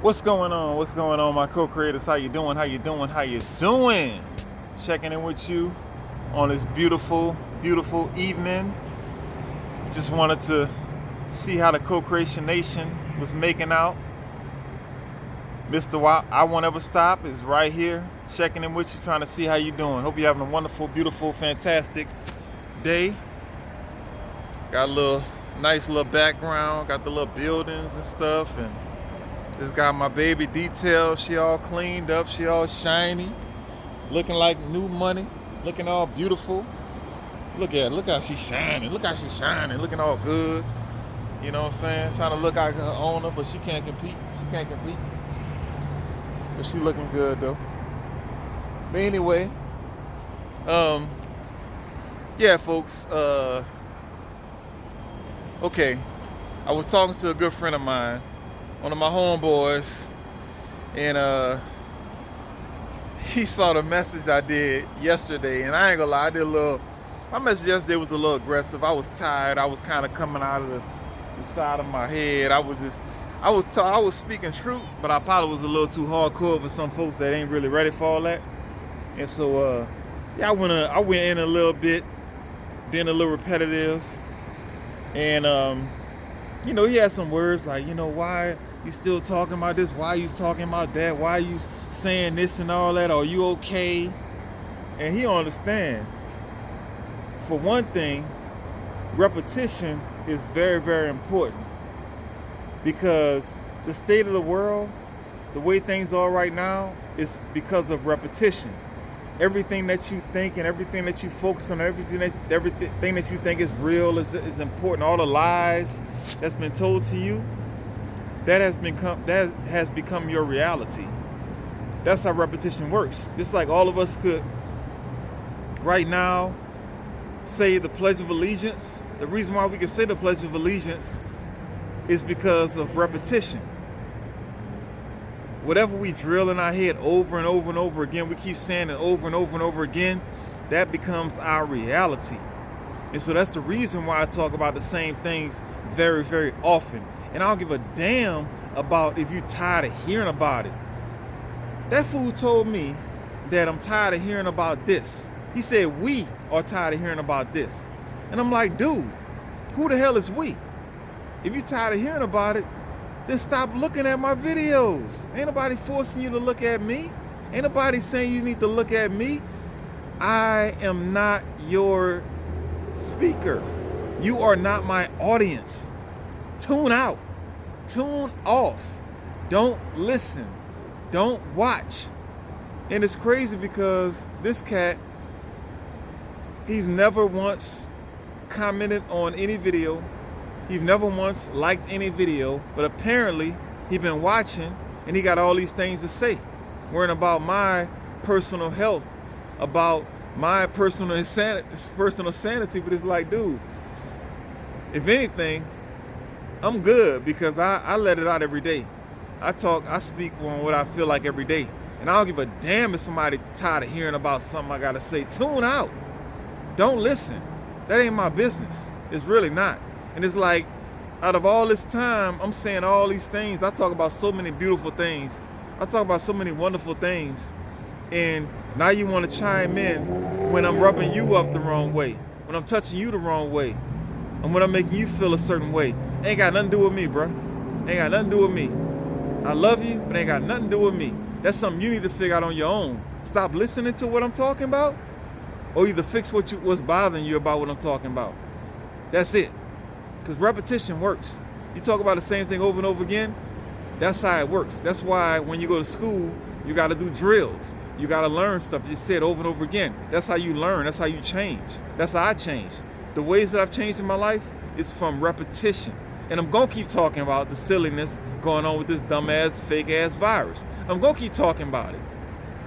What's going on? What's going on, my co-creators? How you doing? How you doing? How you doing? Checking in with you on this beautiful, beautiful evening. Just wanted to see how the Co-Creation Nation was making out. Mr. I Won't Ever Stop is right here, checking in with you, trying to see how you doing. Hope you're having a wonderful, beautiful, fantastic day. Got a little nice little background, got the little buildings and stuff, and just got my baby detail. She all cleaned up, she all shiny, looking like new money, looking all beautiful. Look at her, look how she's shining, looking all good. You know what I'm saying? Trying to look like her owner, but she can't compete. But she looking good though. But anyway, yeah, folks. Okay, I was talking to a good friend of mine, one of my homeboys, and he saw the message I did yesterday, and I ain't gonna lie, my message yesterday was a little aggressive. I was tired. I was kind of coming out of the side of my head. I was speaking truth, but I probably was a little too hardcore for some folks that ain't really ready for all that. And so, yeah, I went in a little bit, being a little repetitive, and he had some words like, why you still talking about this? Why you talking about that? Why you saying this and all that? Are you okay? And he don't understand. For one thing, repetition is very, very important, because the state of the world, the way things are right now, is because of repetition. Everything that you think and everything that you focus on, everything that you think is real is important. All the lies that's been told to you, that has become your reality. That's how repetition works. Just like all of us could right now say the Pledge of Allegiance. The reason why we can say the Pledge of Allegiance is because of repetition. Whatever we drill in our head over and over and over again, we keep saying it over and over and over again, that becomes our reality. And so that's the reason why I talk about the same things very, very often. And I don't give a damn about if you're tired of hearing about it. That fool told me that I'm tired of hearing about this. He said, we are tired of hearing about this. And I'm like, dude, who the hell is we? If you're tired of hearing about it, then stop looking at my videos. Ain't nobody forcing you to look at me. Ain't nobody saying you need to look at me. I am not your speaker. You are not my audience. Tune out. Tune off. Don't listen. Don't watch. And it's crazy because this cat, he's never once commented on any video. He's never once liked any video, but apparently he been watching and he got all these things to say, worrying about my personal health, about my personal sanity. But it's like, dude, if anything, I'm good, because I let it out every day. I speak on what I feel like every day. And I don't give a damn if somebody tired of hearing about something I gotta say. Tune out. Don't listen. That ain't my business. It's really not. And it's like, out of all this time, I'm saying all these things. I talk about so many beautiful things. I talk about so many wonderful things. And now you want to chime in when I'm rubbing you up the wrong way, when I'm touching you the wrong way, and when I'm making you feel a certain way. Ain't got nothing to do with me, bro. Ain't got nothing to do with me. I love you, but ain't got nothing to do with me. That's something you need to figure out on your own. Stop listening to what I'm talking about, or either fix what's bothering you about what I'm talking about. That's it. Because repetition works. You talk about the same thing over and over again, that's how it works. That's why when you go to school, you got to do drills. You got to learn stuff. You say it over and over again. That's how you learn. That's how you change. That's how I change. The ways that I've changed in my life is from repetition. And I'm going to keep talking about the silliness going on with this dumbass, fake-ass virus. I'm going to keep talking about it.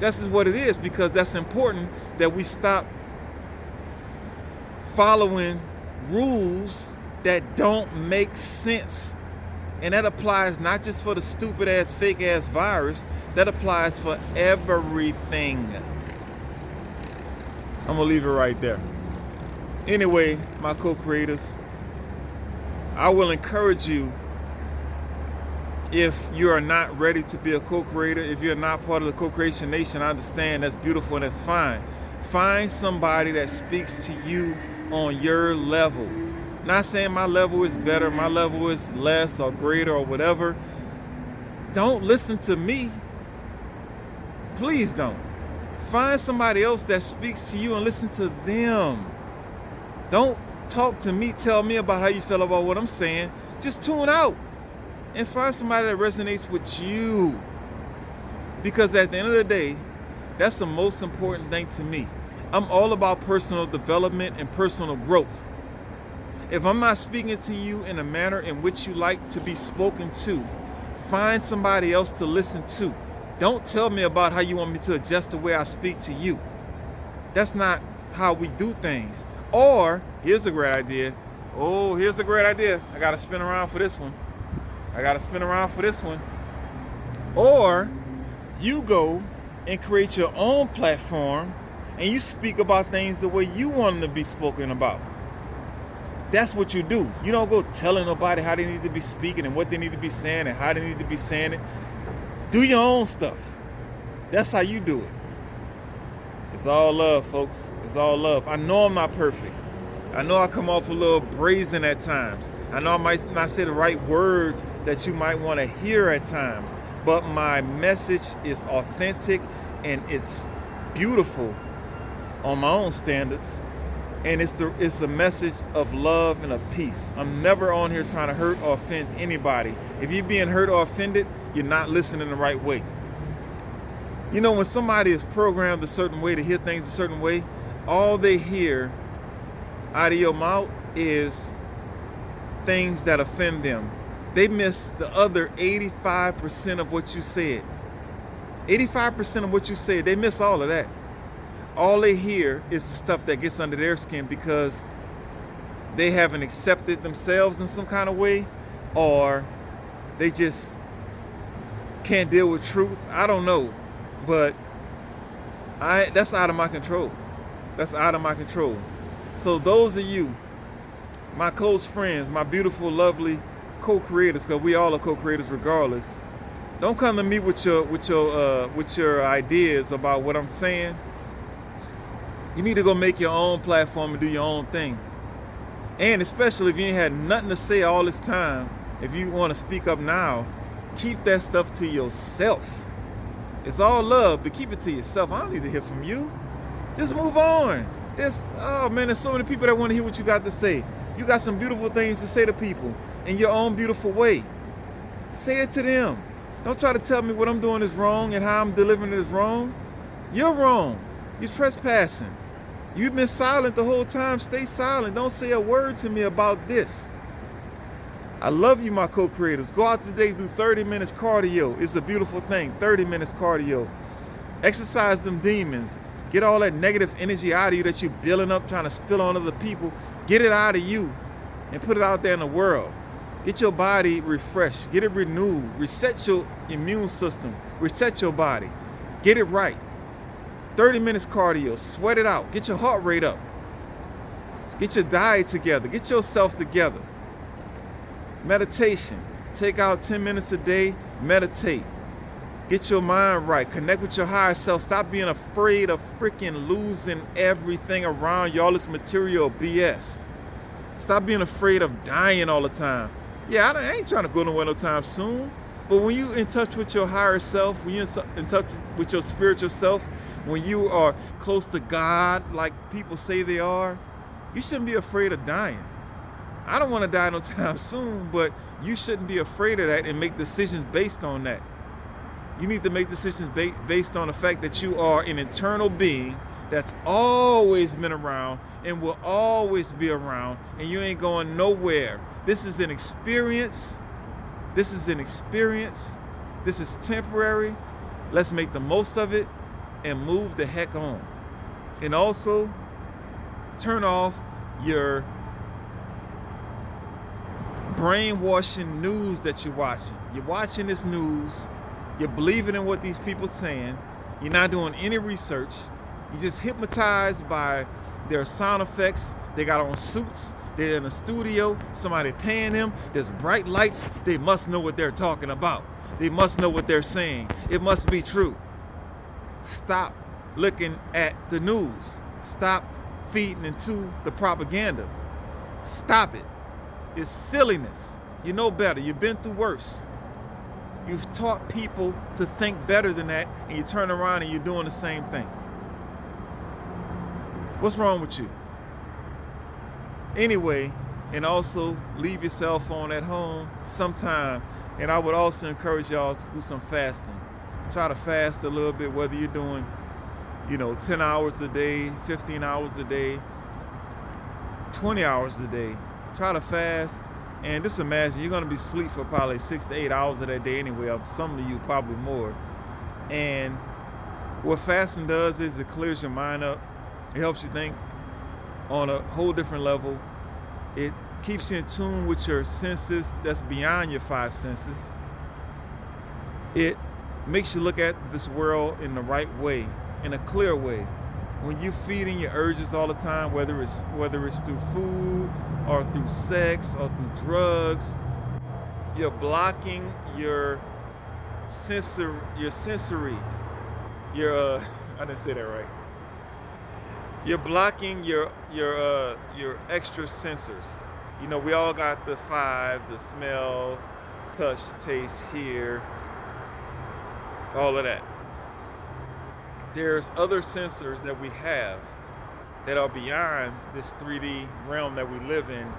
That's just what it is, because that's important that we stop following rules that don't make sense. And that applies not just for the stupid ass, fake ass virus, that applies for everything. I'm gonna leave it right there. Anyway, my co-creators, I will encourage you If you are not ready to be a co-creator, if you're not part of the co-creation nation, I understand, that's beautiful and that's fine. Find somebody that speaks to you on your level. Not saying my level is better, my level is less or greater or whatever. Don't listen to me. Please don't. Find somebody else that speaks to you and listen to them. Don't talk to me, tell me about how you feel about what I'm saying. Just tune out and find somebody that resonates with you. Because at the end of the day, that's the most important thing to me. I'm all about personal development and personal growth. If I'm not speaking to you in a manner in which you like to be spoken to, find somebody else to listen to. Don't tell me about how you want me to adjust the way I speak to you. That's not how we do things. Or, here's a great idea. Oh, here's a great idea. I gotta spin around for this one. Or, you go and create your own platform and you speak about things the way you want them to be spoken about. That's what you do. You don't go telling nobody how they need to be speaking and what they need to be saying and how they need to be saying it. Do your own stuff. That's how you do it. It's all love, folks. It's all love. I know I'm not perfect. I know I come off a little brazen at times. I know I might not say the right words that you might want to hear at times. But my message is authentic and it's beautiful on my own standards. And it's a message of love and of peace. I'm never on here trying to hurt or offend anybody. If you're being hurt or offended, you're not listening the right way. You know, when somebody is programmed a certain way to hear things a certain way, all they hear out of your mouth is things that offend them. They miss the other 85% of what you said. 85% of what you said, they miss all of that. All they hear is the stuff that gets under their skin because they haven't accepted themselves in some kind of way, or they just can't deal with truth. I don't know, but that's out of my control. That's out of my control. So those of you, my close friends, my beautiful, lovely co-creators, because we all are co-creators regardless, don't come to me with your ideas about what I'm saying. You need to go make your own platform and do your own thing. And especially if you ain't had nothing to say all this time, if you want to speak up now, keep that stuff to yourself. It's all love, but keep it to yourself. I don't need to hear from you. Just move on. There's so many people that want to hear what you got to say. You got some beautiful things to say to people in your own beautiful way. Say it to them. Don't try to tell me what I'm doing is wrong and how I'm delivering it is wrong. You're wrong. You're trespassing. You've been silent the whole time. Stay silent. Don't say a word to me about this. I love you, my co-creators. Go out today, do 30 minutes cardio. It's a beautiful thing. 30 minutes cardio. Exercise them demons. Get all that negative energy out of you that you're building up, trying to spill on other people. Get it out of you and put it out there in the world. Get your body refreshed. Get it renewed. Reset your immune system. Reset your body. Get it right. 30 minutes cardio. Sweat it out. Get your heart rate up. Get your diet together. Get yourself together. Meditation. Take out 10 minutes a day. Meditate. Get your mind right. Connect with your higher self. Stop being afraid of freaking losing everything around you. All this material BS. Stop being afraid of dying all the time. Yeah, I ain't trying to go nowhere no time soon. But when you in touch with your higher self, when you're in touch with your spiritual self, when you are close to God, like people say they are, you shouldn't be afraid of dying. I don't want to die no time soon, but you shouldn't be afraid of that and make decisions based on that. You need to make decisions based on the fact that you are an eternal being that's always been around and will always be around, and you ain't going nowhere. This is an experience. This is an experience. This is temporary. Let's make the most of it and move the heck on. And also, turn off your brainwashing news that you're watching. You're watching this news. You're believing in what these people are saying. You're not doing any research. You're just hypnotized by their sound effects. They got on suits. They're in a studio, somebody paying them, there's bright lights. They must know what they're talking about. They must know what they're saying. It must be true. Stop looking at the news. Stop feeding into the propaganda. Stop it. It's silliness. You know better. You've been through worse. You've taught people to think better than that, and you turn around and you're doing the same thing. What's wrong with you? Anyway, and also leave your cell phone at home sometime. And I would also encourage y'all to do some fasting. Try to fast a little bit, whether you're doing, 10 hours a day, 15 hours a day, 20 hours a day. Try to fast. And just imagine you're going to be asleep for probably 6 to 8 hours of that day anyway. Some of you probably more. And what fasting does is it clears your mind up. It helps you think on a whole different level. It keeps you in tune with your senses that's beyond your 5 senses. It makes you look at this world in the right way, in a clear way. When you're feeding your urges all the time, whether it's through food or through sex or through drugs, you're blocking your sensories. I didn't say that right. You're blocking your extra sensors. We all got the 5, the smells, touch, taste, hear, all of that. There's other sensors that we have that are beyond this 3D realm that we live in.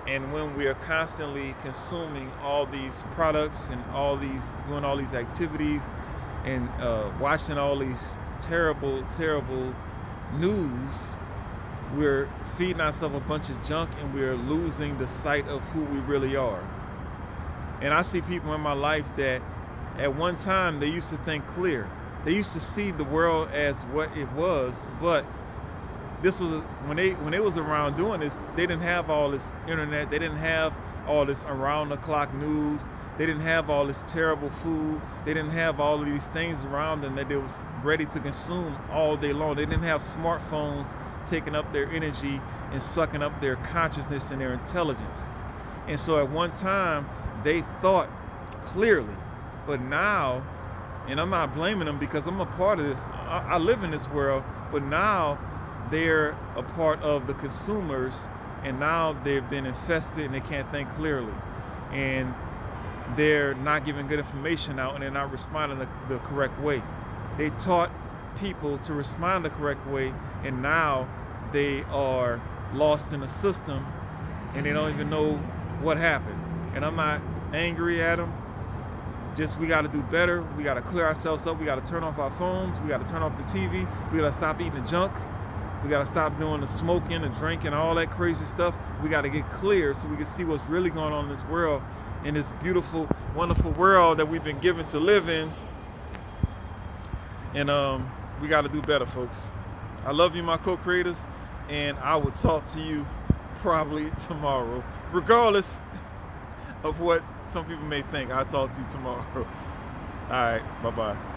And when we are constantly consuming all these products and doing all these activities and watching all these terrible, terrible news, we're feeding ourselves a bunch of junk and we're losing the sight of who we really are. And I see people in my life that at one time they used to think clear. They used to see the world as what it was, but this was when they was around doing this, they didn't have all this internet, they didn't have all this around the clock news, they didn't have all this terrible food, they didn't have all of these things around them that they was ready to consume all day long. They didn't have smartphones taking up their energy and sucking up their consciousness and their intelligence. And so at one time they thought clearly, but now, and I'm not blaming them because I'm a part of this, I live in this world, but now they're a part of the consumers, and now they've been infested and they can't think clearly. And they're not giving good information out and they're not responding the correct way. They taught people to respond the correct way, and now they are lost in the system and they don't even know what happened. And I'm not angry at them. Just we got to do better. We got to clear ourselves up. We got to turn off our phones. We got to turn off the TV. We got to stop eating the junk. We got to stop doing the smoking, the drinking, all that crazy stuff. We got to get clear so we can see what's really going on in this world, in this beautiful, wonderful world that we've been given to live in. And we got to do better, folks. I love you, my co-creators, and I will talk to you probably tomorrow, regardless of what some people may think. I'll talk to you tomorrow. All right, bye-bye.